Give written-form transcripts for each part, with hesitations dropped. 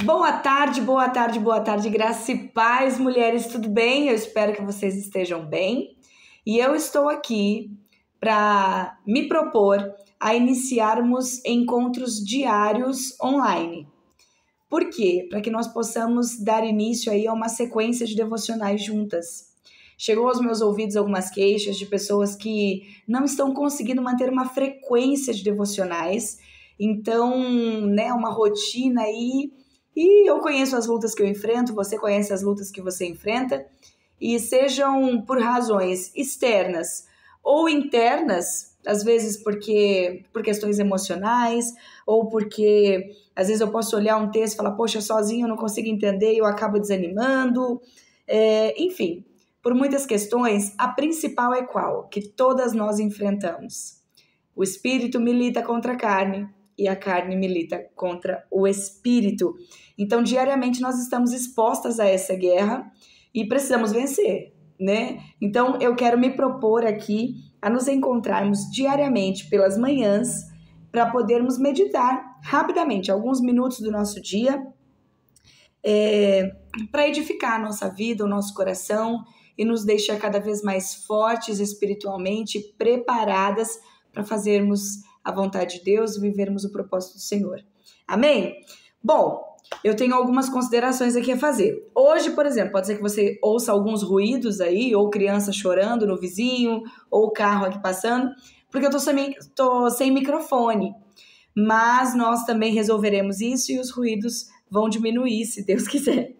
Boa tarde, boa tarde, boa tarde, graça e paz, mulheres, tudo bem? Eu espero que vocês estejam bem. E eu estou aqui para me propor a iniciarmos encontros diários online. Por quê? Para que nós possamos dar início aí a uma sequência de devocionais juntas. Chegou aos meus ouvidos algumas queixas de pessoas que não estão conseguindo manter uma frequência de devocionais. Então, uma rotina aí. E eu conheço as lutas que eu enfrento, você conhece as lutas que você enfrenta. E sejam por razões externas ou internas, às vezes por questões emocionais, ou porque às vezes eu posso olhar um texto e falar, poxa, sozinho eu não consigo entender e eu acabo desanimando. Enfim, por muitas questões, a principal é qual? Que todas nós enfrentamos. O espírito milita contra a carne e a carne milita contra o espírito. Então, diariamente nós estamos expostas a essa guerra e precisamos vencer, né? Então, eu quero me propor aqui a nos encontrarmos diariamente pelas manhãs para podermos meditar rapidamente, alguns minutos do nosso dia, para edificar a nossa vida, o nosso coração e nos deixar cada vez mais fortes espiritualmente, preparadas para fazermos a vontade de Deus e vivermos o propósito do Senhor. Amém? Bom, eu tenho algumas considerações aqui a fazer. Hoje, por exemplo, pode ser que você ouça alguns ruídos aí, ou criança chorando no vizinho, ou carro aqui passando, porque eu tô sem microfone. Mas nós também resolveremos isso e os ruídos vão diminuir, se Deus quiser.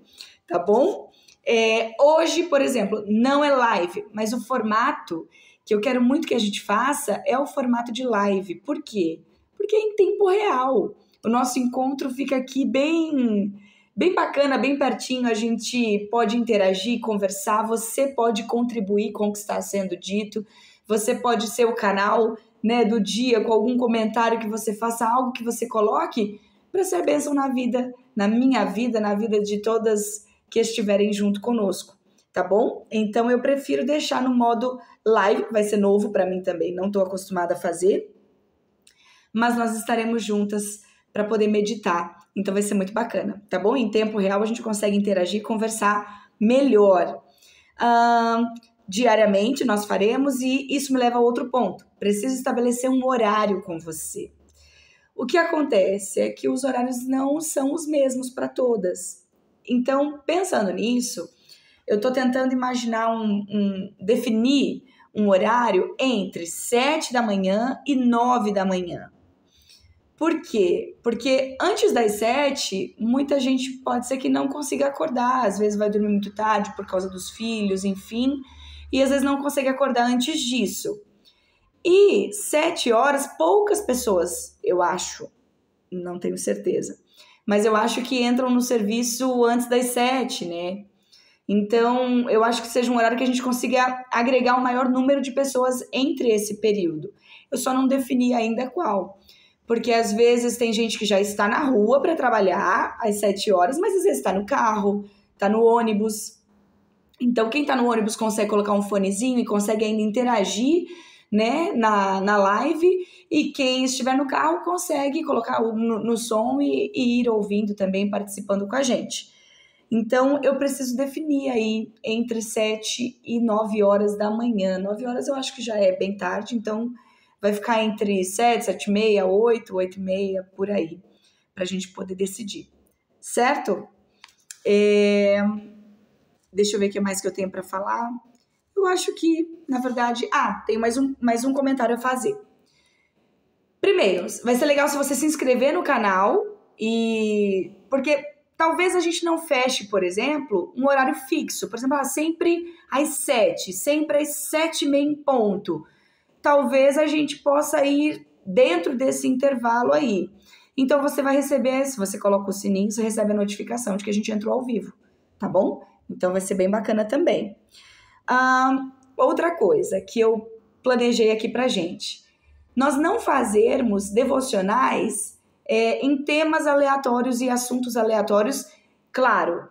Tá bom? Hoje, por exemplo, não é live, mas o formato que eu quero muito que a gente faça é o formato de live. Por quê? Porque é em tempo real. O nosso encontro fica aqui bem bacana, bem pertinho. A gente pode interagir, conversar. Você pode contribuir com o que está sendo dito. Você pode ser o canal, do dia com algum comentário que você faça, algo que você coloque para ser bênção na vida, na minha vida, na vida de todas que estiverem junto conosco. Tá bom? Então eu prefiro deixar no modo live, que vai ser novo para mim também, não estou acostumada a fazer, mas nós estaremos juntas para poder meditar, então vai ser muito bacana, tá bom? Em tempo real a gente consegue interagir e conversar melhor. Diariamente nós faremos e isso me leva a outro ponto, preciso estabelecer um horário com você. O que acontece é que os horários não são os mesmos para todas, então pensando nisso, eu estou tentando imaginar definir um horário entre 7 da manhã e 9 da manhã. Por quê? Porque antes das 7, muita gente pode ser que não consiga acordar, às vezes vai dormir muito tarde por causa dos filhos, enfim, e às vezes não consegue acordar antes disso. E 7 horas, poucas pessoas, eu acho, não tenho certeza, mas eu acho que entram no serviço antes das 7, né? Então, eu acho que seja um horário que a gente consiga agregar um maior número de pessoas entre esse período. Eu só não defini ainda qual. Porque às vezes tem gente que já está na rua para trabalhar às 7 horas, mas às vezes está no carro, está no ônibus. Então, quem está no ônibus consegue colocar um fonezinho e consegue ainda interagir, na live, e quem estiver no carro consegue colocar no som e ir ouvindo também, participando com a gente. Então, eu preciso definir aí entre 7 e 9 horas da manhã. 9 horas eu acho que já é bem tarde, então vai ficar entre 7, 7 e meia, 8, 8 e meia, por aí, para a gente poder decidir. Certo? Deixa eu ver o que mais que eu tenho para falar. Eu acho que, na verdade... tem mais um comentário a fazer. Primeiro, vai ser legal se você se inscrever no canal porque talvez a gente não feche, por exemplo, um horário fixo. Por exemplo, sempre às 7, sempre às 7h30 em ponto. Talvez a gente possa ir dentro desse intervalo aí. Então, você vai receber, se você coloca o sininho, você recebe a notificação de que a gente entrou ao vivo, tá bom? Então, vai ser bem bacana também. Outra coisa que eu planejei aqui pra gente. Nós não fazermos devocionais em temas aleatórios e assuntos aleatórios. Claro,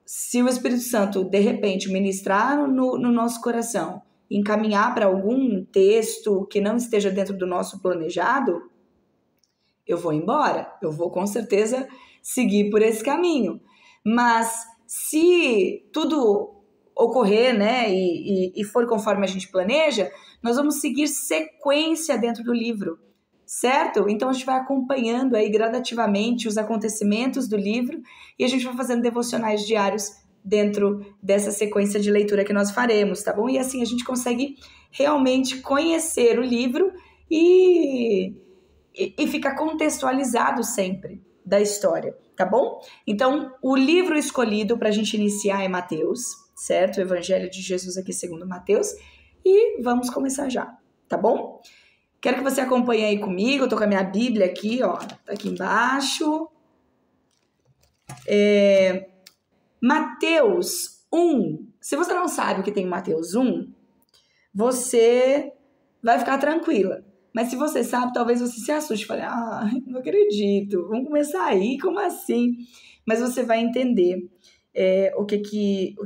se o Espírito Santo, de repente, ministrar no nosso coração, encaminhar para algum texto que não esteja dentro do nosso planejado, eu vou embora. Eu vou, com certeza, seguir por esse caminho. Mas se tudo ocorrer, né, e for conforme a gente planeja, nós vamos seguir sequência dentro do livro, certo? Então a gente vai acompanhando aí gradativamente os acontecimentos do livro e a gente vai fazendo devocionais diários dentro dessa sequência de leitura que nós faremos, tá bom? E assim a gente consegue realmente conhecer o livro e ficar contextualizado sempre da história, tá bom? Então, o livro escolhido para a gente iniciar é Mateus, certo? O Evangelho de Jesus aqui segundo Mateus. E vamos começar já, tá bom? Quero que você acompanhe aí comigo. Eu tô com a minha Bíblia aqui, ó. Tá aqui embaixo. Mateus 1. Se você não sabe o que tem em Mateus 1, você vai ficar tranquila. Mas se você sabe, talvez você se assuste e fale, não acredito, vamos começar aí, como assim? Mas você vai entender o que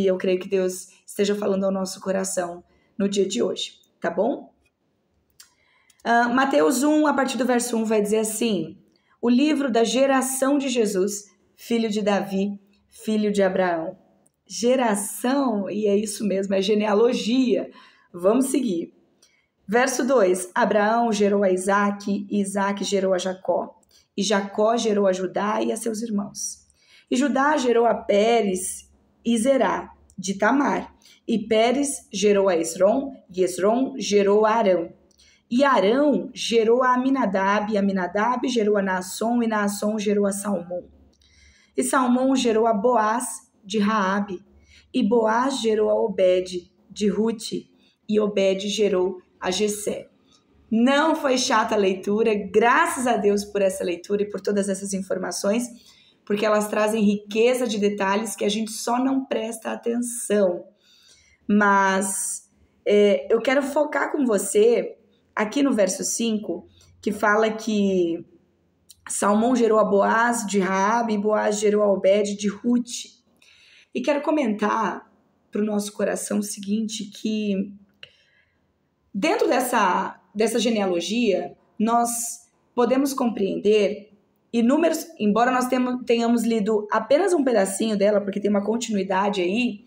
eu creio que Deus esteja falando ao nosso coração no dia de hoje, tá bom? Mateus 1, a partir do verso 1, vai dizer assim, o livro da geração de Jesus, filho de Davi, filho de Abraão. Geração, e é isso mesmo, é genealogia. Vamos seguir. Verso 2, Abraão gerou a Isaque, e Isaque gerou a Jacó. E Jacó gerou a Judá e a seus irmãos. E Judá gerou a Pérez e Zerá, de Tamar. E Pérez gerou a Esrom, e Esrom gerou a Arão. E Arão gerou a Aminadab, e Aminadab gerou a Naasson, e Naasson gerou a Salmão. E Salmão gerou a Boaz, de Raabe. E Boaz gerou a Obed, de Rute. E Obed gerou a Jessé. Não foi chata a leitura, graças a Deus por essa leitura e por todas essas informações, porque elas trazem riqueza de detalhes que a gente só não presta atenção. Mas eu quero focar com você aqui no verso 5, que fala que Salmão gerou a Boaz de Raabe e Boaz gerou a Obed de Rute. E quero comentar para o nosso coração o seguinte, que dentro dessa genealogia, nós podemos compreender inúmeros, embora nós tenhamos lido apenas um pedacinho dela, porque tem uma continuidade aí,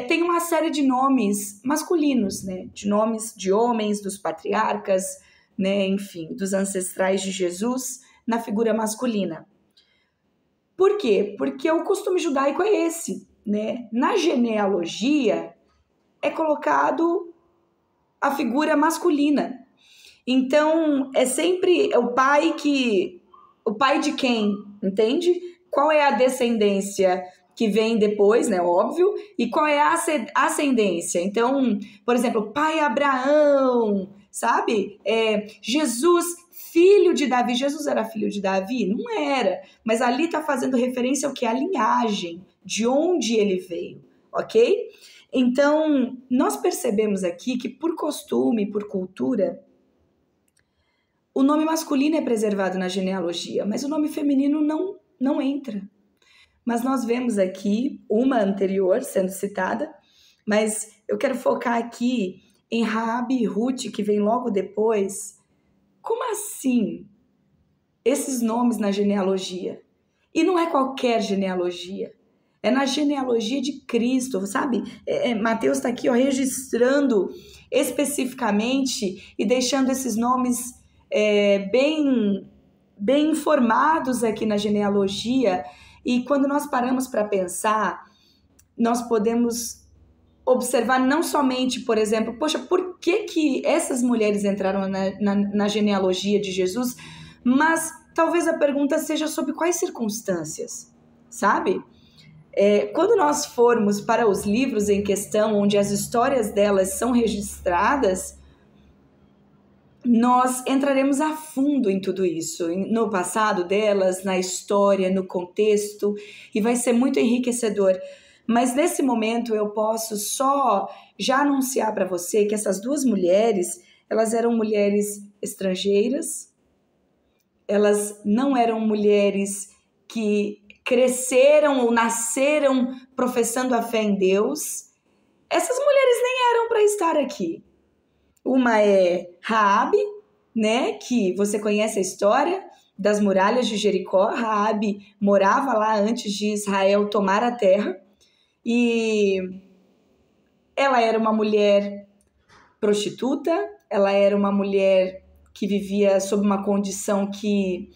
tem uma série de nomes masculinos, né? De nomes de homens, dos patriarcas, né? Enfim, dos ancestrais de Jesus na figura masculina. Por quê? Porque o costume judaico é esse, né? Na genealogia é colocado a figura masculina. Então, é sempre o pai de quem, entende? Qual é a descendência que vem depois, né, óbvio, e qual é a ascendência. Então, por exemplo, pai Abraão, sabe? Jesus, filho de Davi. Jesus era filho de Davi? Não era, mas ali está fazendo referência ao que? A linhagem, de onde ele veio, ok? Então, nós percebemos aqui que por costume, por cultura, o nome masculino é preservado na genealogia, mas o nome feminino não entra. Mas nós vemos aqui uma anterior sendo citada, mas eu quero focar aqui em Raabe e Rute, que vem logo depois. Como assim esses nomes na genealogia? E não é qualquer genealogia. É na genealogia de Cristo, sabe? Mateus está aqui registrando especificamente e deixando esses nomes bem informados aqui na genealogia. E quando nós paramos para pensar, nós podemos observar não somente, por exemplo, por que essas mulheres entraram na genealogia de Jesus, mas talvez a pergunta seja sobre quais circunstâncias, sabe? Quando nós formos para os livros em questão, onde as histórias delas são registradas, nós entraremos a fundo em tudo isso, no passado delas, na história, no contexto, e vai ser muito enriquecedor. Mas nesse momento eu posso só já anunciar para você que essas duas mulheres, elas eram mulheres estrangeiras, elas não eram mulheres que cresceram ou nasceram professando a fé em Deus. Essas mulheres nem eram para estar aqui. Uma é Raabe, né, que você conhece a história, das muralhas de Jericó. Raabe morava lá antes de Israel tomar a terra e ela era uma mulher prostituta, ela era uma mulher que vivia sob uma condição que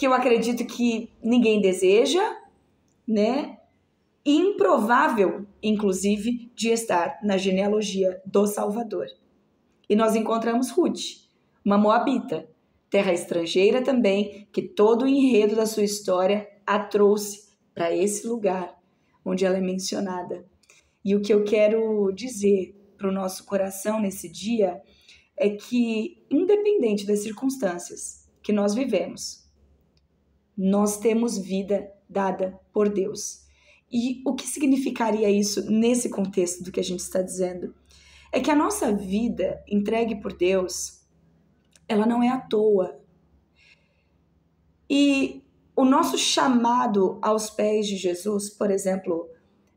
eu acredito que ninguém deseja, né? Improvável, inclusive, de estar na genealogia do Salvador. E nós encontramos Ruth, uma moabita, terra estrangeira também, que todo o enredo da sua história a trouxe para esse lugar onde ela é mencionada. E o que eu quero dizer para o nosso coração nesse dia é que, independente das circunstâncias que nós vivemos, nós temos vida dada por Deus. E o que significaria isso nesse contexto do que a gente está dizendo? É que a nossa vida entregue por Deus, ela não é à toa. E o nosso chamado aos pés de Jesus, por exemplo,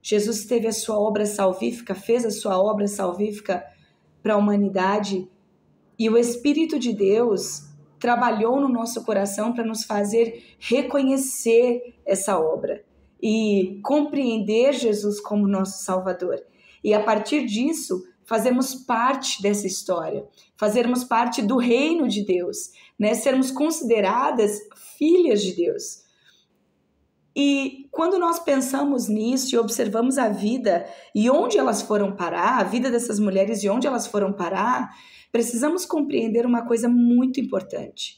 Jesus teve a sua obra salvífica, fez a sua obra salvífica para a humanidade, e o Espírito de Deus trabalhou no nosso coração para nos fazer reconhecer essa obra e compreender Jesus como nosso Salvador. E a partir disso, fazermos parte dessa história, fazermos parte do reino de Deus, né? Sermos consideradas filhas de Deus. E quando nós pensamos nisso e observamos a vida e onde elas foram parar, a vida dessas mulheres e onde elas foram parar, precisamos compreender uma coisa muito importante.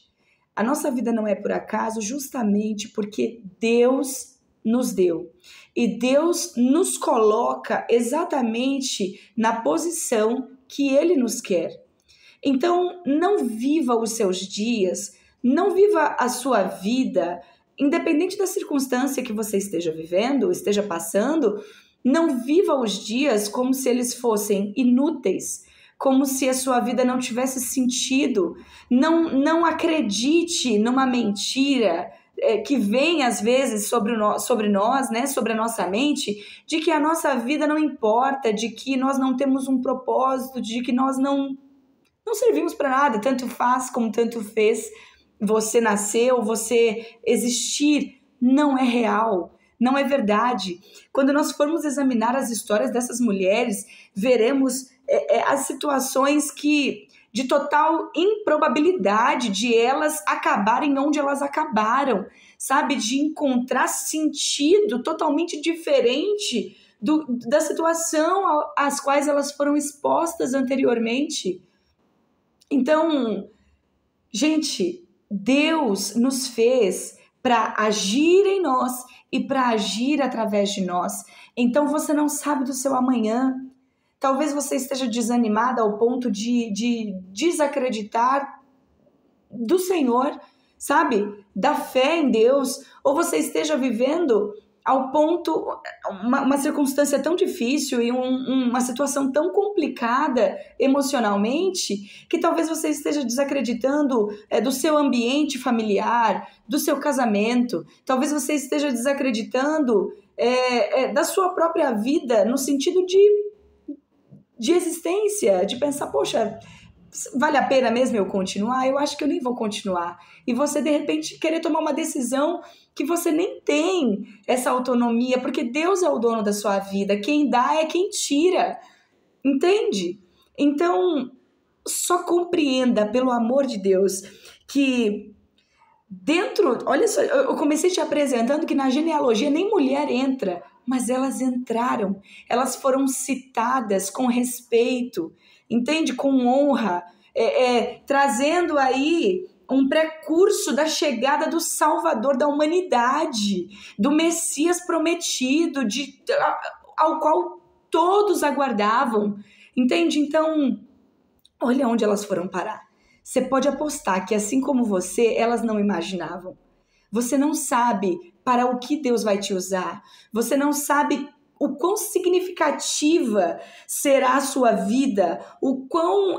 A nossa vida não é por acaso justamente porque Deus nos deu. E Deus nos coloca exatamente na posição que Ele nos quer. Então, não viva os seus dias, não viva a sua vida, independente da circunstância que você esteja vivendo, esteja passando, não viva os dias como se eles fossem inúteis, como se a sua vida não tivesse sentido. Não acredite numa mentira que vem às vezes sobre nós, né, sobre a nossa mente, de que a nossa vida não importa, de que nós não temos um propósito, de que nós não servimos para nada, tanto faz como tanto fez você nascer ou você existir. Não é real, não é verdade. Quando nós formos examinar as histórias dessas mulheres, veremos as situações de total improbabilidade de elas acabarem onde elas acabaram, sabe? De encontrar sentido totalmente diferente da situação às quais elas foram expostas anteriormente. Então, gente, Deus nos fez para agir em nós e para agir através de nós. Então, você não sabe do seu amanhã. Talvez você esteja desanimada ao ponto de desacreditar do Senhor, sabe? Da fé em Deus. Ou você esteja vivendo ao ponto, uma circunstância tão difícil e uma situação tão complicada emocionalmente, que talvez você esteja desacreditando do seu ambiente familiar, do seu casamento. Talvez você esteja desacreditando da sua própria vida, no sentido de existência, de pensar, poxa, vale a pena mesmo eu continuar? Eu acho que eu nem vou continuar. E você, de repente, querer tomar uma decisão que você nem tem essa autonomia, porque Deus é o dono da sua vida. Quem dá é quem tira. Entende? Então, só compreenda, pelo amor de Deus, que olha só, eu comecei te apresentando que na genealogia nem mulher entra, mas elas entraram, elas foram citadas com respeito, entende? Com honra, trazendo aí um precurso da chegada do Salvador da humanidade, do Messias prometido, ao qual todos aguardavam, entende? Então, olha onde elas foram parar. Você pode apostar que, assim como você, elas não imaginavam. Você não sabe para o que Deus vai te usar. Você não sabe o quão significativa será a sua vida, o quão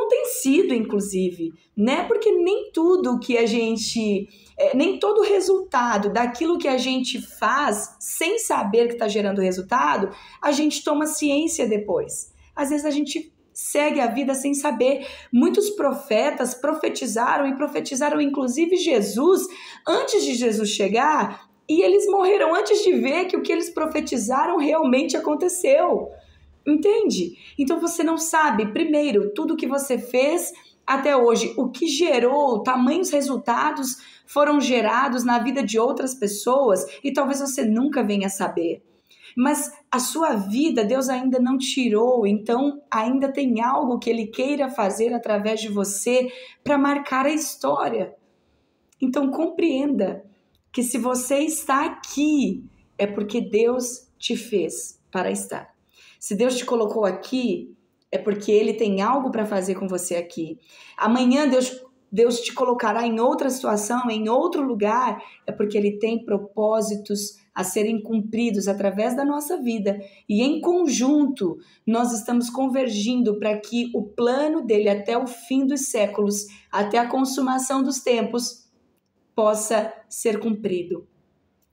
tem sido, inclusive, né? Porque nem tudo que a gente, nem todo resultado daquilo que a gente faz, sem saber que está gerando resultado, a gente toma ciência depois. Às vezes a gente segue a vida sem saber. Muitos profetas profetizaram e profetizaram inclusive Jesus antes de Jesus chegar, e eles morreram antes de ver que o que eles profetizaram realmente aconteceu. Entende? Então você não sabe, primeiro, tudo que você fez até hoje, o que gerou, tamanhos resultados foram gerados na vida de outras pessoas e talvez você nunca venha saber. Mas a sua vida Deus ainda não tirou, então ainda tem algo que Ele queira fazer através de você para marcar a história. Então compreenda que se você está aqui, é porque Deus te fez para estar. Se Deus te colocou aqui, é porque Ele tem algo para fazer com você aqui. Amanhã Deus te colocará em outra situação, em outro lugar, é porque Ele tem propósitos a serem cumpridos através da nossa vida. E em conjunto, nós estamos convergindo para que o plano dele até o fim dos séculos, até a consumação dos tempos, possa ser cumprido.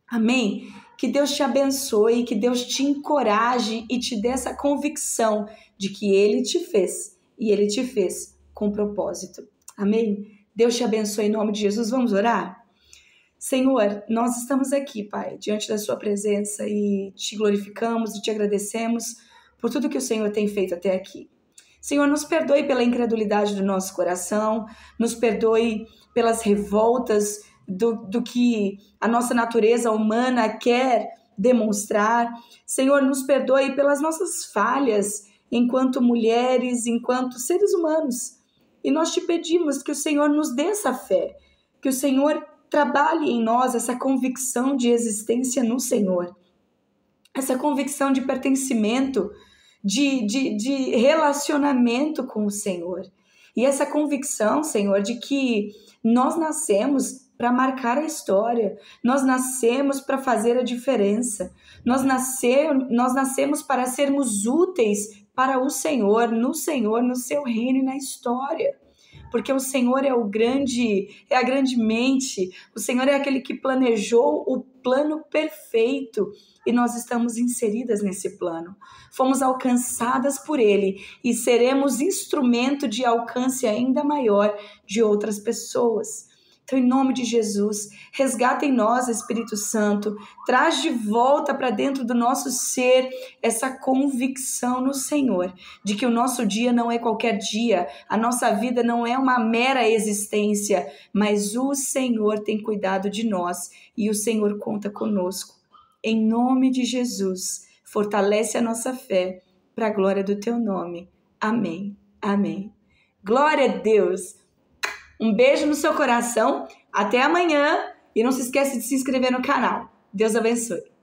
Amém? Que Deus te abençoe, que Deus te encoraje e te dê essa convicção de que Ele te fez e Ele te fez com propósito. Amém? Deus te abençoe em nome de Jesus. Vamos orar? Senhor, nós estamos aqui, Pai, diante da Sua presença e te glorificamos e te agradecemos por tudo que o Senhor tem feito até aqui. Senhor, nos perdoe pela incredulidade do nosso coração, nos perdoe pelas revoltas do que a nossa natureza humana quer demonstrar. Senhor, nos perdoe pelas nossas falhas enquanto mulheres, enquanto seres humanos. E nós te pedimos que o Senhor nos dê essa fé, que o Senhor trabalhe em nós essa convicção de existência no Senhor, essa convicção de pertencimento, de relacionamento com o Senhor. E essa convicção, Senhor, de que nós nascemos para marcar a história, nós nascemos para fazer a diferença, nós nascemos para sermos úteis para o Senhor, no seu reino e na história. Porque o Senhor é a grande mente, o Senhor é aquele que planejou o plano perfeito e nós estamos inseridas nesse plano. Fomos alcançadas por Ele e seremos instrumento de alcance ainda maior de outras pessoas. Então, em nome de Jesus, resgata em nós, Espírito Santo, traz de volta para dentro do nosso ser essa convicção no Senhor, de que o nosso dia não é qualquer dia, a nossa vida não é uma mera existência, mas o Senhor tem cuidado de nós e o Senhor conta conosco. Em nome de Jesus, fortalece a nossa fé para a glória do Teu nome. Amém. Amém. Glória a Deus. Um beijo no seu coração, até amanhã e não se esqueça de se inscrever no canal. Deus abençoe.